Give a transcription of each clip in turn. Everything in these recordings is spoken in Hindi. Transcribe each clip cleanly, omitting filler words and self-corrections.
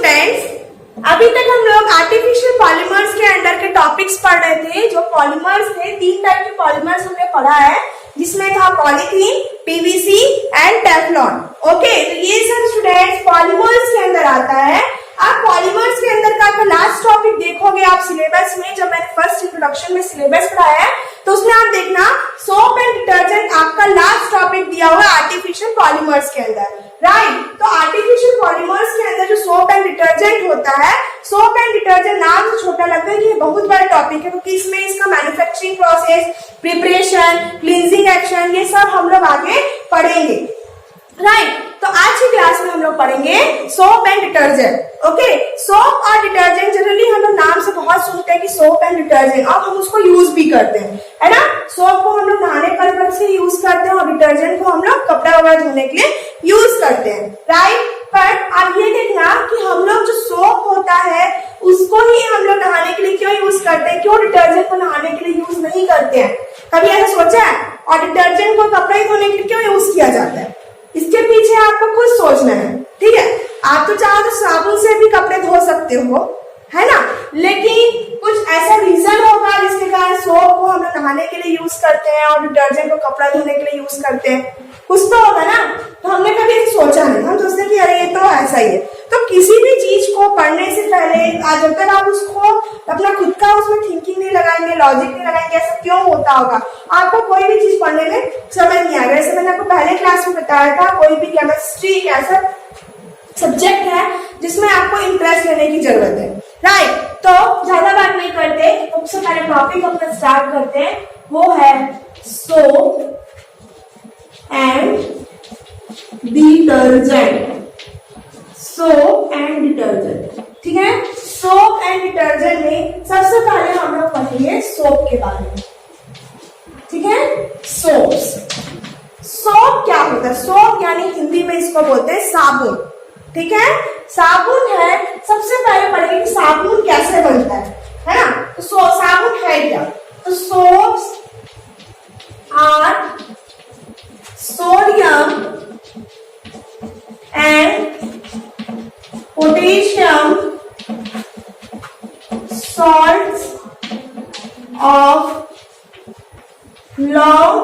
स्टूडेंट्स, अभी तक हम लोग आर्टिफिशियल पॉलीमर्स के अंडर के टॉपिक्स पढ़ रहे थे। जो पॉलीमर्स थे, 3 टाइप के पॉलीमर्स हमने पढ़ा है, जिसमें था polythene, PVC and Teflon. Okay, तो ये सब स्टूडेंट्स पॉलीमर्स के अंदर आता है। आप पॉलीमर्स के अंदर का आपका लास्ट टॉपिक देखोगे आप सिलेबस में, जब मैंने फर्स्ट इंट्रोडक्शन में सिलेबस पढ़ाया है तो उसमें आप देखना सोप एंड डिटर्जेंट आपका लास्ट टॉपिक दिया हुआ है आर्टिफिशियल पॉलीमर्स के अंदर, राइट। तो आर्टिफिशियल पॉलीमर्स के अंदर जो सोप एंड डिटर्जेंट होता है, सोप एंड डिटर्जेंट नाम से छोटा लगता है कि ये बहुत बड़ा टॉपिक है, क्योंकि इसमें इसका manufacturing process, preparation, cleansing action, ये सब हम लोग आगे पढ़ेंगे, राइट। तो आज की क्लास में हम लोग पढ़ेंगे soap and detergent. Okay, soap और डिटर्जेंट जनरली हम लोग नाम से बहुत सुनते हैं कि सोप एंड डिटर्जेंट, और हम उसको यूज भी करते हैं, है ना। सोप को हम लोग नहाने पर्पज से यूज करते हैं और डिटर्जेंट को हम लोग कपड़ा वगैरह धोने के लिए यूज करते हैं, राइट। पर आप ये देखना कि हम लोग जो सोप होता है उसको ही हम लोग नहाने के लिए क्यों यूज करते हैं, क्यों डिटर्जेंट को नहाने के लिए यूज नहीं करते हैं, कभी ऐसा सोचा है। और डिटर्जेंट को कपड़ा धोने के लिए क्यों यूज किया जाता है, इसके पीछे आपको खुद सोचना है, ठीक है। आप तो चाहो तो साबुन से भी कपड़े धो सकते हो, है ना, लेकिन कुछ ऐसा रीजन होगा जिसके कारण सोप को हम लोग नहाने के लिए यूज करते हैं और डिटर्जेंट को कपड़ा धोने के लिए यूज करते हैं, कुछ तो होगा ना। तो हमने कभी सोचा नहीं, हम सोचते कि अरे ये तो ऐसा ही है। तो किसी भी चीज को पढ़ने से पहले जब तक आप उसको अपना खुद का उसमें थिंकिंग नहीं लगाएंगे, लॉजिक नहीं लगाएंगे, ऐसा क्यों होता होगा, आपको कोई भी चीज पढ़ने में समझ नहीं आएगा। जैसे मैंने आपको पहले क्लास में बताया था, कोई भी केमिस्ट्री एक ऐसा सब्जेक्ट है जिसमें आपको इंटरेस्ट लेने की जरूरत है, राइट। तो ज्यादा बात नहीं करते, सबसे पहले टॉपिक अपना स्टार्ट करते हैं, वो है soap and detergent. Soap and detergent, ठीक है। सोप एंड डिटर्जेंट में सबसे पहले हम लोग पढ़ेंगे सोप के बारे में, ठीक है। सोप क्या होता है, सोप यानी हिंदी में इसको बोलते हैं साबुन, ठीक है। साबुन है, सबसे पहले पढ़ेंगे कि साबुन कैसे बनता है ना। तो साबुन है क्या, तो soaps are sodium and potassium salts of long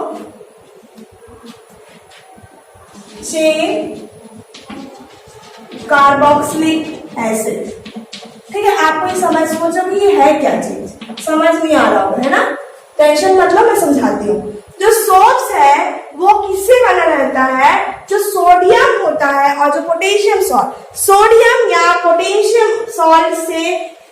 chain carboxylic acid, ठीक है। आपको ये समझ सोचो कि ये है क्या चीज, समझ नहीं आ रहा होगा, है ना। टेंशन मतलब मैं समझाती हूँ। जो सोप्स है वो किससे बना रहता है, जो सोडियम होता है और जो पोटेशियम सॉल्ट, सोडियम या पोटेशियम सॉल्ट से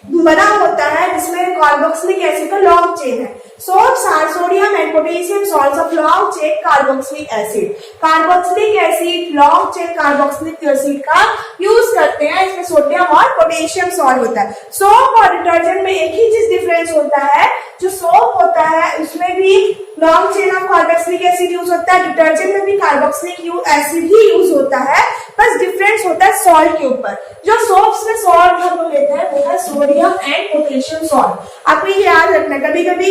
बना होता है, जिसमें कार्बोक्सिलिक एसिड का लॉन्ग चेन है। Soaps are sodium and potassium salts of long chain carboxylic acid. Carboxylic acid long chain carboxylic acid का यूज करते हैं, इसमें सोडियम और पोटेशियम सॉल्ट होता है। सोप और डिटर्जेंट में एक ही चीज डिफरेंस होता है, जो सोप होता है उसमें भी long chain of carboxylic acid use होता है, डिटर्जेंट में भी कार्बोक्सिलिक एसिड ही यूज होता है, बस डिफरेंस होता है सॉल्ट के ऊपर। जो सोप्स में सॉल्ट हम लोग लेते हैं वो है सोडियम एंड पोटेशियम सॉल्ट। आपको ये याद रखना, कभी कभी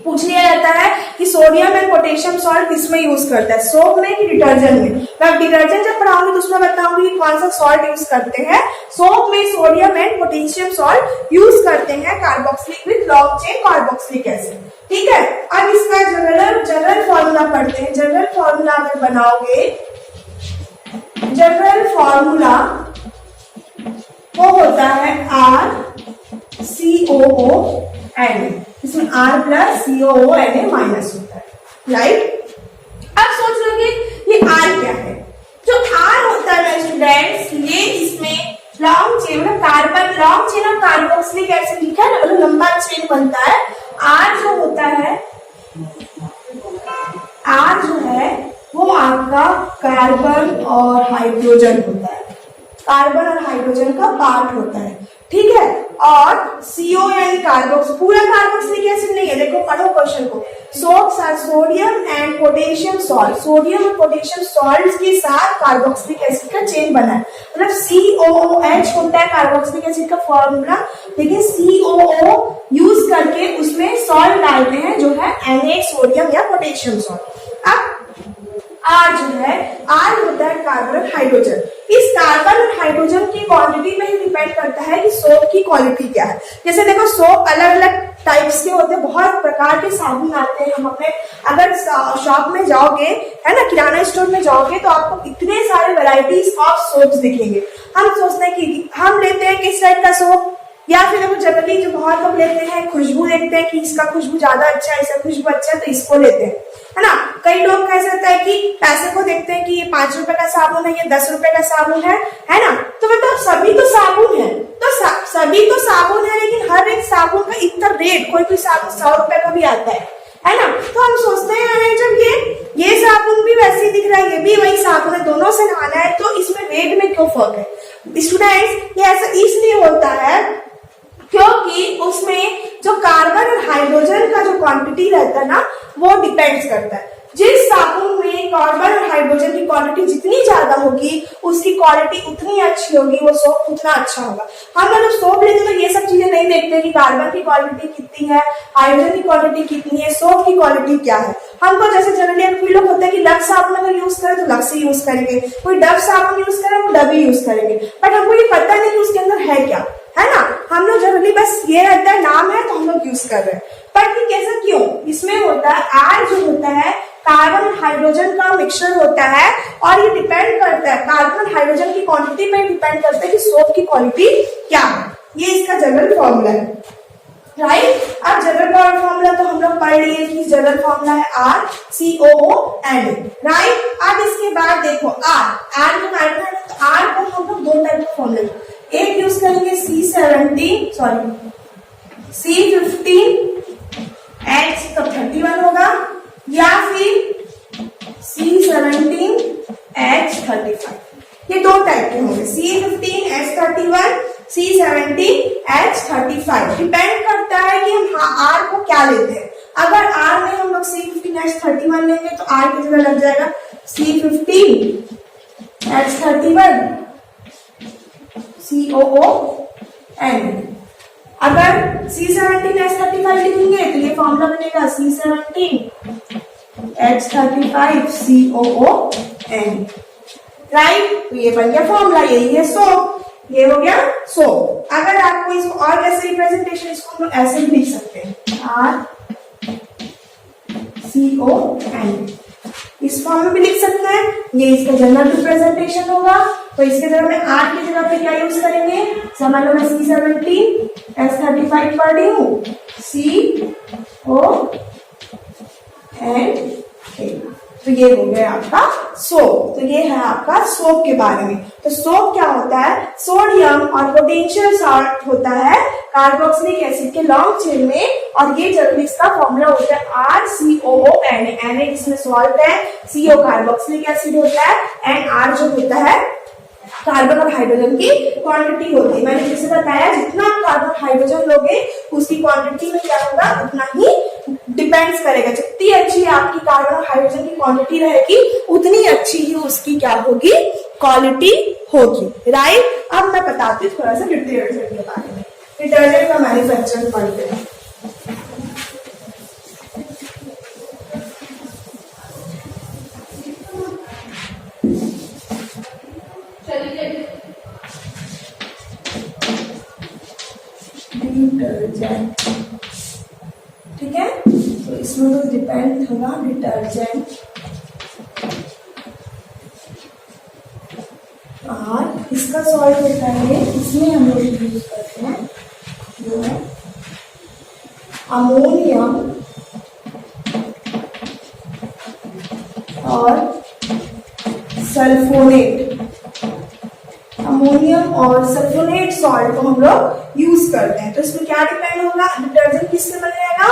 पूछ लिया जाता है कि सोडियम एंड पोटेशियम सॉल्ट किसमें यूज करता है, सोप में कि डिटर्जेंट में। मैं डिटर्जेंट जब पढ़ाऊंगी तो उसमें बताऊंगी कि कौन सा सॉल्ट यूज करते हैं। सोप में sodium and potassium salt use करते हैं, carboxylic with long chain carboxylic acid, ठीक है। अब इसका जनरल फॉर्मूला पढ़ते हैं। जनरल फॉर्मूला अगर बनाओगे, जनरल फॉर्मूला वो होता है RCOONA, इसमें R प्लस COONA माइनस होता है, राइट। अब सोच लोगे ये R क्या है। जो R होता है स्टूडेंट्स, ये इसमें लॉन्ग चेन मतलब कार्बन, लॉन्ग चेन और कार्बोक्सिलिक एसिड लिखा है, मतलब लंबा चेन बनता है। R जो होता है, R जो है वो आपका कार्बन और हाइड्रोजन होता है, कार्बन और हाइड्रोजन का पार्ट होता है, ठीक है। और CO यानी कार्बोक्स, पूरा कार्बोक्सिलिक एसिड नहीं है, देखो पढ़ो क्वेश्चन को। Soaps are sodium and potassium salt, sodium और पोटेशियम सॉल्ट के साथ कार्बोक्सिलिक एसिड का चेन बना है, मतलब COOH होता है कार्बोक्सिलिक एसिड का फॉर्मूला, लेकिन COO यूज करके उसमें सॉल्ट डालते हैं जो है Na सोडियम या पोटेशियम सॉल्ट। अब R जो है, R होता है कार्बन हाइड्रोजन। इस कार्बन और हाइड्रोजन की क्वांटिटी में ही डिपेंड करता है कि सोप की क्वालिटी क्या है। जैसे देखो सोप अलग अलग टाइप्स के होते हैं, बहुत प्रकार के साबुन आते हैं। हम अपने अगर शॉप में जाओगे, है ना, किराना स्टोर में जाओगे तो आपको इतने सारे वैरायटीज ऑफ सोप्स दिखेंगे। हम सोचते हैं कि हम लेते हैं किस टाइप का सोप, या फिर देखो जनरली जो बहुत लोग लेते हैं खुशबू देखते हैं कि इसका खुशबू ज्यादा अच्छा है, इसका खुशबू अच्छा है तो इसको लेते हैं, है ना। कई लोग कैसे होता है कि पैसे को देखते हैं कि ये 5 रुपए का साबुन है, ये 10 रुपए का साबुन है ना। तो मतलब सभी तो साबुन है, तो सभी तो साबुन है, लेकिन हर एक साबुन का इतना रेट, कोई साबुन 100 रुपए का भी आता है ना। तो हम सोचते हैं अरे जब ये साबुन भी वैसे ही दिख रहा है, ये भी वही साबुन है, दोनों से नहाना है, तो इसमें रेट में क्यों फर्क है। स्टूडेंट्स ये ऐसा इसलिए होता है क्योंकि उसमें जो कार्बन और हाइड्रोजन का जो क्वांटिटी रहता है ना, वो डिपेंड्स करता है। जिस साबुन में कार्बन और हाइड्रोजन की क्वांटिटी जितनी ज्यादा होगी उसकी क्वालिटी उतनी अच्छी होगी, वो सोप उतना अच्छा होगा। हम लोग जब सोप लेते हैं तो ये सब चीजें नहीं देखते कि कार्बन की क्वालिटी कितनी है, हाइड्रोजन की क्वालिटी कितनी है, सोप की क्वालिटी क्या है। हमको जैसे जनरली कोई लोग होते हैं कि लक्स साबुन अगर यूज करें तो लक्स यूज करेंगे, कोई डव साबुन यूज करें वो डव यूज करेंगे, बट हमको ये पता नहीं कि उसके अंदर है क्या, है ना। हम लोग जनरली बस ये रहता है नाम है तो हम लोग यूज कर रहे हैं, पर ये कैसा क्यों, इसमें होता है आर जो होता है कार्बन और हाइड्रोजन का मिक्सचर होता है, और ये डिपेंड करता है कार्बन और हाइड्रोजन की क्वांटिटी पे डिपेंड करता है कि सोप की क्वालिटी क्या है। ये इसका जनरल फॉर्मूला है, राइट। अब जनरल फॉर्मूला तो हम लोग पढ़ लिए कि जनरल फॉर्मूला है RCOONA, राइट। अब इसके बाद देखो आर जो कार्बन है तो आर को हम लोग दो टाइप का फॉर्मूला, एक यूज करेंगे C15H तो 31 होगा, या फिर C17H35, ये दो टाइप के होंगे, C15H31, C17H35। डिपेंड करता है कि हम आर को क्या लेते हैं। अगर आर में हम लोग C15H31 लेंगे तो आर की जगह लग जाएगा C15H31 COON। अगर C17H35 लिखेंगे तो ये फॉर्मूला बनेगा C17H35 COON, राइट। तो ये बन गया फॉर्मूला, यही है सोप, ये हो गया सोप। अगर आपको इसको और कैसे रिप्रेजेंटेशन, इसको हम लोग ऐसे भी लिख सकते हैं RCON, इस फॉर्म में भी लिख सकते हैं, ये इसका जनरल रिप्रेजेंटेशन होगा। तो इसके जगह में आर की जगह पे क्या यूज करेंगे, समझ लो मैं C17H35 पढ़ रही हूँ, COON, तो ये हो गया आपका सोप। तो ये है आपका सोप के बारे में। तो सोप क्या होता है, सोडियम और पोटेंशियल सॉल्ट होता है कार्बोक्सिलिक एसिड के लॉन्ग चेन में, और ये जनरली इसका फॉर्मूला होता है RCOONA। Na जिसमें सॉल्ट है, CO कार्बोक्सिलिक एसिड होता है, एंड R जो होता है कार्बन और हाइड्रोजन की क्वांटिटी होती है। मैंने जैसे बताया जितना कार्बन हाइड्रोजन लोगे उसकी क्वांटिटी में क्या होगा, उतना ही डिपेंड्स करेगा। जितनी अच्छी आपकी कार्बन और हाइड्रोजन की क्वांटिटी रहेगी उतनी अच्छी ही उसकी क्या होगी, क्वालिटी होगी, राइट। अब मैं बताती हूँ थोड़ा सा डिटर्जेंट के बारे में। डिटर्जेंट का मैन्युफैक्चरिंग पढ़ते हैं। डिटर्जेंट, ठीक है, तो इसमें तो डिपेंड होगा डिटर्जेंट, और इसका सॉल्ट होता है, इसमें हम लोग यूज करते हैं जो है अमोनियम और सल्फोनेट। अमोनियम और सल्फोनेट सॉल्ट को हम लोग यूज करते हैं। तो इसमें क्या डिपेंड होगा, डिटर्जेंट किससे बन जाएगा,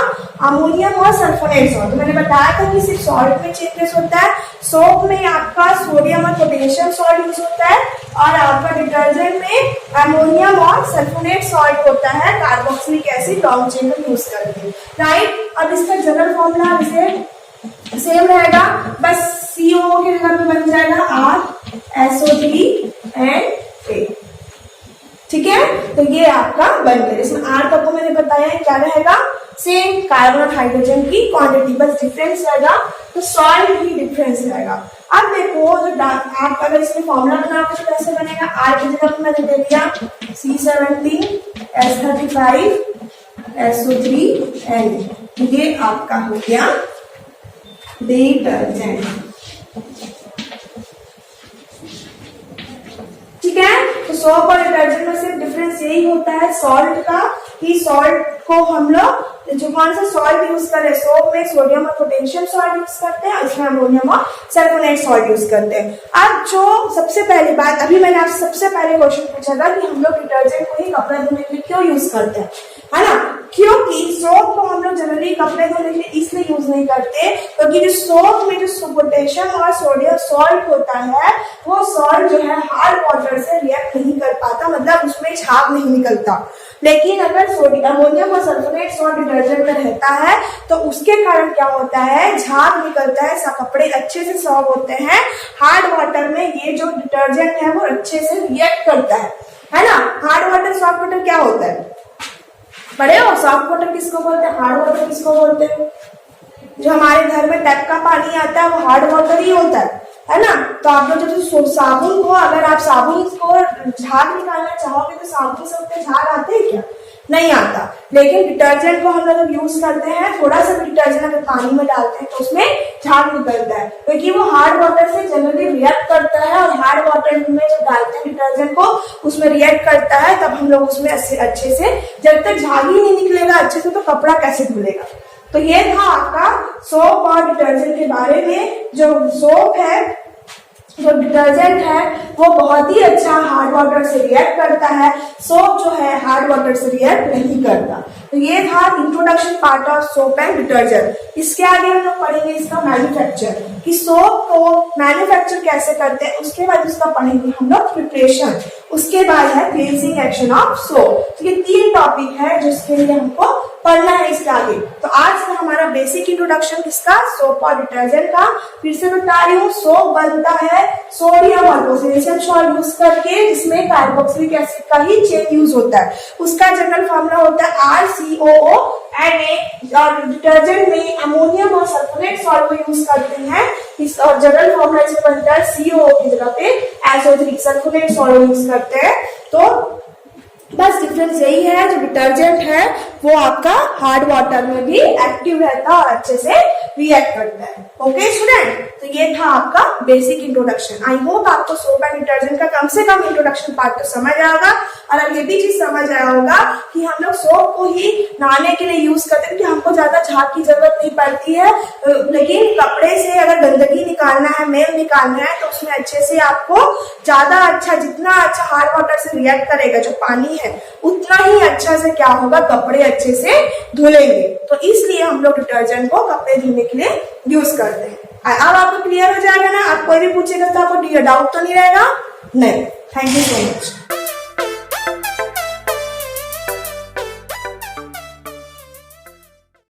अमोनियम और सल्फोनेट सॉल्ट। तो मैंने बताया था कि सिर्फ सॉल्ट में चेंजेस होता है, सोप में आपका सोडियम और पोटेशियम सॉल्ट यूज होता है, और आपका डिटर्जेंट में अमोनियम और सल्फोनेट सॉल्ट होता है कार्बोक्सिलिक एसिड लॉन्ग चेन को यूज करके, राइट। अब इसका जनरल फॉर्मूला इसे सेम रहेगा, बस CO की जगह पे बन जाएगा RSO3 ठीक है। तो ये आपका बन गया। इसमें आर का मैंने बताया क्या रहेगा, सेम कार्बन और हाइड्रोजन की क्वांटिटी, बस डिफरेंस रहेगा तो सॉल्ट भी डिफरेंस रहेगा। अब देखो जो आप अगर इसमें फॉर्मूला बनाओगे तो कैसे बनेगा, आर की जगह पे मैंने दे दिया C17 S35 SO3 N, ये आपका हो गया डिटर्जेंट। ठीक है, तो सोप और डिटर्जेंट में सिर्फ डिफरेंस यही होता है सॉल्ट का, कि सॉल्ट को हम लोग जो कौन सा सॉल्ट यूज कर रहे हैं, सोप में सोडियम और पोटेशियम सॉल्ट यूज करते हैं, इसमें अमोनियम और सल्फोनेट सॉल्ट यूज करते हैं। अब जो सबसे पहली बात, अभी मैंने आपसे सबसे पहले क्वेश्चन पूछा था कि हम लोग डिटर्जेंट को ही कपड़े धोने के लिए क्यों यूज करते हैं, है ना, क्योंकि सोप को हम लोग जनरली कपड़े धोने के लिए इसलिए यूज नहीं करते क्योंकि जो सोप में जो पोटेशियम और सोडियम सॉल्ट होता है वो सॉल्ट जो है हार्ड वाटर से रिएक्ट नहीं कर पाता, मतलब उसमें झाग नहीं निकलता। लेकिन अगर सोडियम अमोनियम और सल्फोनेट सॉल्ट डिटर्जेंट में रहता है तो उसके कारण क्या होता है, झाग निकलता है, कपड़े अच्छे से सॉफ्ट होते हैं। हार्ड वाटर में ये जो डिटर्जेंट है वो अच्छे से रिएक्ट करता है ना। हार्ड वाटर सॉफ्ट वाटर क्या होता है, पढ़े हो, सॉफ्ट वाटर किसको बोलते हैं, हार्ड वाटर किसको बोलते हैं। जो हमारे घर में टैप का पानी आता है वो हार्ड वाटर ही होता है ना। तो आप लोग जो साबुन को, अगर आप साबुन को झाग निकालना चाहोगे तो साबुन से उतने झाग आते हैं क्या, नहीं आता। लेकिन डिटर्जेंट को हम लोग यूज करते हैं, थोड़ा सा डिटर्जेंट अगर पानी में डालते हैं तो उसमें झाग निकलता है, क्योंकि वो हार्ड वाटर से जनरली रिएक्ट करता है, और हार्ड वाटर में जब डालते हैं डिटर्जेंट को उसमें रिएक्ट करता है, तब हम लोग उसमें अच्छे से, जब तक झाग ही नहीं निकलेगा अच्छे से तो कपड़ा कैसे धुलेगा। तो ये था आपका सोप और डिटर्जेंट के बारे में। जो सोप है, जो डिटर्जेंट है वो बहुत ही अच्छा हार्ड वाटर से रिएक्ट करता है, सोप जो है हार्ड वाटर से रिएक्ट नहीं करता। तो ये था introduction part of soap and detergent. इसके आगे हम लोग पढ़ेंगे इसका मैन्युफैक्चर, कि सोप को मैन्युफैक्चर कैसे करते हैं, उसके बाद उसका पढ़ेंगे हम लोग प्रिपरेशन, उसके बाद है क्लींजिंग एक्शन ऑफ सोप। तो ये 3 टॉपिक है जिसके लिए हमको पढ़ना है इसके आगे। तो आज का हमारा बेसिक इंट्रोडक्शन किसका, सोप और डिटर्जेंट का। फिर से बता रही हूँ, सोप बनता है सोडियम और पोटेशियम सॉल्ट यूज करके, जिसमें कार्बोक्सिलिक एसिड का ही चेन यूज होता है। उसका जनरल फॉर्मूला होता है RCOO Na, और डिटर्जेंट में अमोनियम और सल्फोनेट सॉल्ट को यूज करते हैं। इस और जनरल फॉर्मूला इसमें बनता है COO की जगह पे SO3 सल्फोनेट सॉल्ट यूज करते हैं। तो बस डिफरेंस यही है, जो डिटर्जेंट है वो आपका हार्ड वाटर में भी एक्टिव रहता है और अच्छे से रिएक्ट करता है। ओके स्टूडेंट, तो ये था आपका बेसिक इंट्रोडक्शन। आई होप आपको सोप एंड डिटर्जेंट का कम से कम इंट्रोडक्शन पार्ट तो समझ आया होगा, और अब ये भी चीज समझ आया होगा कि हम लोग सोप को ही नहाने के लिए यूज करते हैं, क्योंकि हमको ज्यादा झाग की जरूरत नहीं पड़ती है। लेकिन कपड़े से अगर गंदगी निकालना है, मेल निकालना है, तो उसमें अच्छे से आपको ज्यादा अच्छा, जितना अच्छा हार्ड वाटर से रिएक्ट करेगा जो पानी है, उतना ही अच्छा से क्या होगा, कपड़े अच्छे से धुलेंगे। तो इसलिए हम लोग डिटर्जेंट को कपड़े धुलने के लिए यूज करते हैं। अब आपको क्लियर हो जाएगा ना, आप कोई भी पूछेगा तो आपको डाउट तो नहीं रहेगा। नहीं, थैंक यू सो मच।